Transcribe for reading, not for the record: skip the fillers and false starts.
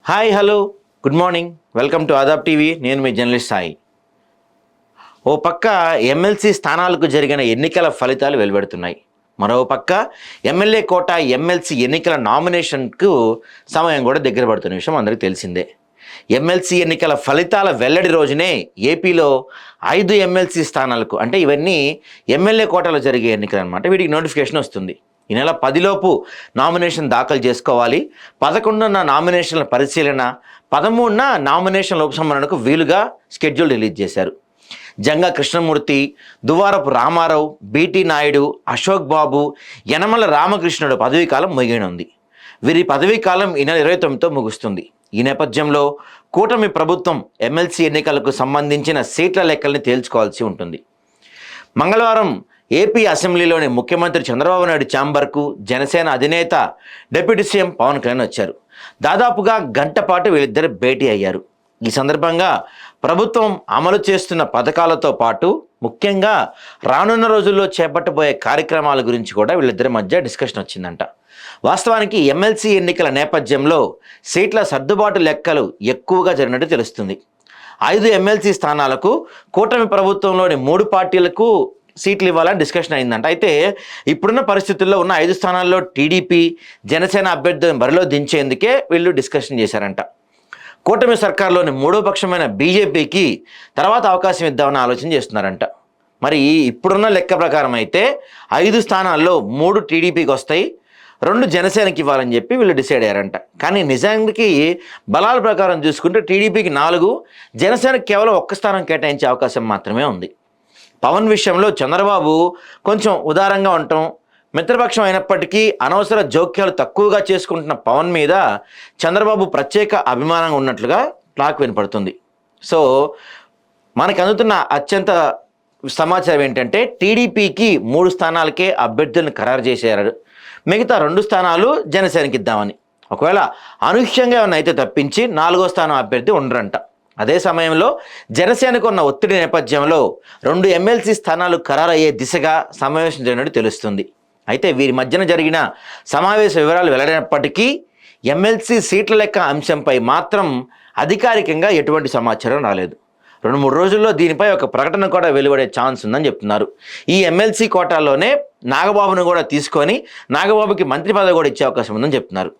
Hi hello good morning welcome to Aadab TV. నేను మీ journalist Sai. ఓ పక్క ఎమ్మెల్సీ స్థానాలకు జరిగిన ఎన్నికల ఫలితాలు వెలువడుతున్నాయి. మరో పక్క ఎమ్మెల్యే కోట ఎమ్మెల్సీ ఎన్నికల నామినేషన్కు సమయం కూడా దగ్గర పడుతున్న విషయం అందరికీ తెలిసిందే. ఎమ్మెల్సీ ఎన్నికల ఫలితాల వెల్లడి రోజునే ఏపీలో 5 ఎమ్మెల్సీ స్థానాలకు, అంటే ఇవన్నీ ఎమ్మెల్యే కోటలో జరిగే ఎన్నికలు అనమాట, వీటికి నోటిఫికేషన్ వస్తుంది. ఈ నెల 10లోపు నామినేషన్ దాఖలు చేసుకోవాలి. 11న నామినేషన్ల పరిశీలన, 13న నామినేషన్ల ఉపసంహరణకు వీలుగా షెడ్యూల్ రిలీజ్ చేశారు. జంగా కృష్ణమూర్తి, దువ్వారపు రామారావు, బీటీ నాయుడు, అశోక్ బాబు, యనమల రామకృష్ణుడు పదవీకాలం ముగియనుంది. వీరి పదవీకాలం ఈ నెల 29తో ముగుస్తుంది. ఈ నేపథ్యంలో కూటమి ప్రభుత్వం ఎమ్మెల్సీ ఎన్నికలకు సంబంధించిన సీట్ల లెక్కల్ని తేల్చుకోవాల్సి ఉంటుంది. మంగళవారం ఏపీ అసెంబ్లీలోని ముఖ్యమంత్రి చంద్రబాబు నాయుడు ఛాంబర్కు జనసేన అధినేత డిప్యూటీ సీఎం పవన్ కళ్యాణ్ వచ్చారు. దాదాపుగా గంట పాటు వీళ్ళిద్దరు భేటీ అయ్యారు. ఈ సందర్భంగా ప్రభుత్వం అమలు చేస్తున్న పథకాలతో పాటు ముఖ్యంగా రానున్న రోజుల్లో చేపట్టబోయే కార్యక్రమాల గురించి కూడా వీళ్ళిద్దరి మధ్య డిస్కషన్ వచ్చిందంట. వాస్తవానికి ఎమ్మెల్సీ ఎన్నికల నేపథ్యంలో సీట్ల సర్దుబాటు లెక్కలు ఎక్కువగా జరిగినట్టు తెలుస్తుంది. 5 ఎమ్మెల్సీ స్థానాలకు కూటమి ప్రభుత్వంలోని 3 పార్టీలకు సీట్లు ఇవ్వాలని డిస్కషన్ అయిందంట. అయితే ఇప్పుడున్న పరిస్థితుల్లో ఉన్న 5 స్థానాల్లో టీడీపీ, జనసేన అభ్యర్థులను బరిలో దించేందుకే వీళ్ళు డిస్కషన్ చేశారంట. కూటమి సర్కార్లోని 3వ పక్షమైన బీజేపీకి తర్వాత అవకాశం ఇద్దామని ఆలోచన చేస్తున్నారంట. మరి ఇప్పుడున్న లెక్క ప్రకారం అయితే 5 స్థానాల్లో 3 టీడీపీకి వస్తాయి, 2 జనసేనకి ఇవ్వాలని చెప్పి వీళ్ళు డిసైడ్ అయ్యారంట. కానీ నిజానికి బలాల ప్రకారం చూసుకుంటే టీడీపీకి 4, జనసేనకి కేవలం 1 స్థానం కేటాయించే అవకాశం మాత్రమే ఉంది. పవన్ విషయంలో చంద్రబాబు కొంచెం ఉదారంగా ఉండటం, మిత్రపక్షం అయినప్పటికీ అనవసర జోక్యాలు తక్కువగా చేసుకుంటున్న పవన్ మీద చంద్రబాబు ప్రత్యేక అభిమానంగా ఉన్నట్లుగా టాక్ వినపడుతుంది. సో మనకు అందుతున్న అత్యంత సమాచారం ఏంటంటే టీడీపీకి 3 స్థానాలకే అభ్యర్థులను ఖరారు చేశారు, మిగతా 2 స్థానాలు జనసేనకి ఇద్దామని. ఒకవేళ అనూహ్యంగా ఏమైనా అయితే తప్పించి 4వ స్థానం అభ్యర్థి ఉండరంట. అదే సమయంలో జనసేనకు ఉన్న ఒత్తిడి నేపథ్యంలో 2 ఎమ్మెల్సీ స్థానాలు ఖరారయ్యే దిశగా సమావేశం జరిగినట్టు తెలుస్తుంది. అయితే వీరి మధ్యన జరిగిన సమావేశ వివరాలు వెల్లడైనప్పటికీ ఎమ్మెల్సీ సీట్ల లెక్క అంశంపై మాత్రం అధికారికంగా ఎటువంటి సమాచారం రాలేదు. 2-3 రోజుల్లో దీనిపై ఒక ప్రకటన కూడా వెలువడే ఛాన్స్ ఉందని చెప్తున్నారు. ఈ ఎమ్మెల్సీ కోటాలోనే నాగబాబును కూడా తీసుకొని నాగబాబుకి మంత్రి పదవి కూడా ఇచ్చే అవకాశం ఉందని చెప్తున్నారు.